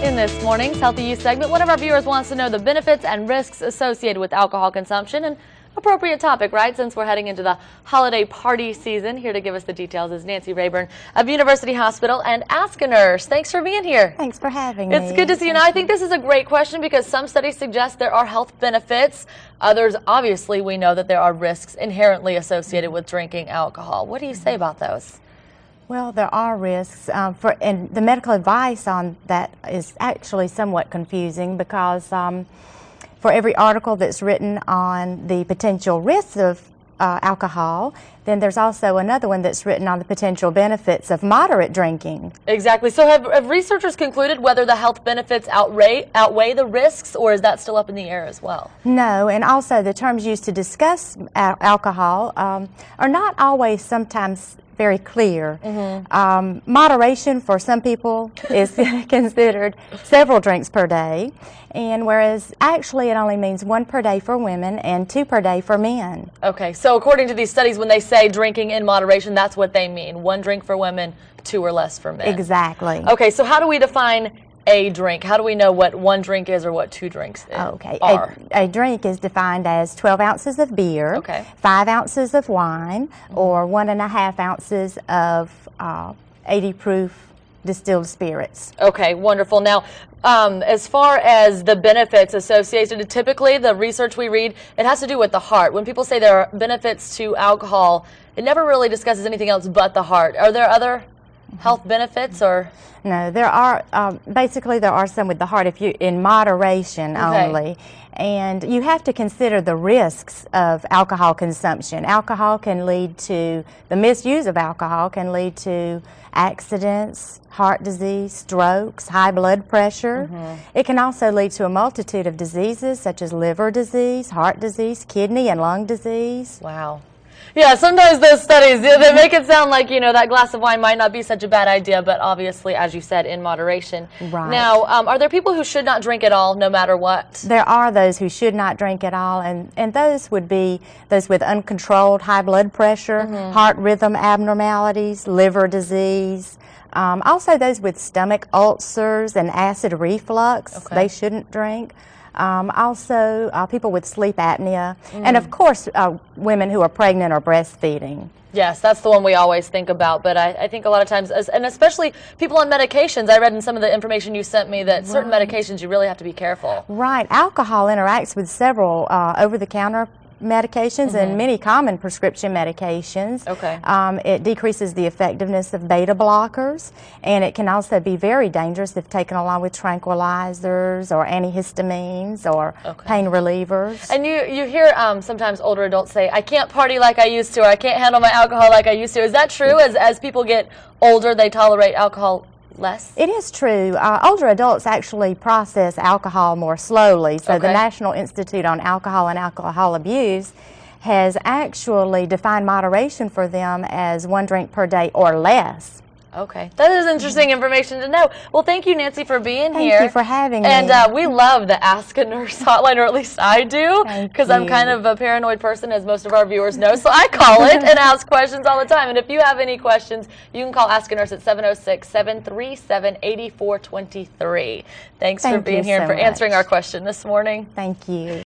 In this morning's Healthy Youth segment, one of our viewers wants to know the benefits and risks associated with alcohol consumption. An appropriate topic, right, since we're heading into the holiday party season. Here to give us the details is Nancy Raborn of University Hospital and Ask a Nurse. Thanks for being here. Thanks for having me. It's good to see you. Now, I think this is a great question because some studies suggest there are health benefits. Others, obviously, we know that there are risks inherently associated with drinking alcohol. What do you say about those? Well, there are risks, and the medical advice on that is actually somewhat confusing because for every article that's written on the potential risks of alcohol, then there's also another one that's written on the potential benefits of moderate drinking. Exactly. So have researchers concluded whether the health benefits outweigh the risks, or is that still up in the air as well? No, and also the terms used to discuss alcohol are not always sometimes very clear. Moderation for some people is considered several drinks per day, and whereas actually it only means 1 per day for women and 2 per day for men. Okay, so according to these studies, when they say drinking in moderation, that's what they mean. 1 drink for women, 2 or less for men. Exactly. Okay, so how do we define a drink? How do we know what 1 drink is or what 2 drinks are? A drink is defined as 12 ounces of beer, 5 ounces of wine, or 1.5 ounces of 80 proof distilled spirits. Okay, wonderful. Now, as far as the benefits associated, typically the research we read, it has to do with the heart. When people say there are benefits to alcohol, it never really discusses anything else but the heart. Are there other health benefits, or? No, there are, basically there are some with the heart, if you, in moderation only. And you have to consider the risks of alcohol consumption. Alcohol can lead to, the misuse of alcohol can lead to accidents, heart disease, strokes, high blood pressure. It can also lead to a multitude of diseases such as liver disease, heart disease, kidney and lung disease. Wow. Yeah, sometimes those studies, they make it sound like, you know, that glass of wine might not be such a bad idea, but obviously, as you said, in moderation. Right. Now, are there people who should not drink at all, no matter what? There are those who should not drink at all, and those would be those with uncontrolled high blood pressure, heart rhythm abnormalities, liver disease, also those with stomach ulcers and acid reflux, they shouldn't drink. Also, people with sleep apnea, and of course, women who are pregnant or breastfeeding. Yes, that's the one we always think about, but I think a lot of times, and especially people on medications, I read in some of the information you sent me that certain medications you really have to be careful. Right. Alcohol interacts with several over-the-counter medications and many common prescription medications. It decreases the effectiveness of beta blockers, and it can also be very dangerous if taken along with tranquilizers or antihistamines or pain relievers. And you hear sometimes older adults say, I can't party like I used to, or I can't handle my alcohol like I used to. Is that true? As people get older, they tolerate alcohol less? It is true. Older adults actually process alcohol more slowly. So the National Institute on Alcohol and Alcohol Abuse has actually defined moderation for them as 1 drink per day or less. Okay, that is interesting information to know. Well, thank you, Nancy, for being here. Thank you for having me. And we love the Ask a Nurse hotline, or at least I do, because I'm kind of a paranoid person, as most of our viewers know, so I call it and ask questions all the time. And if you have any questions, you can call Ask a Nurse at 706-737-8423. Thanks for being here and for answering our question this morning. Thank you.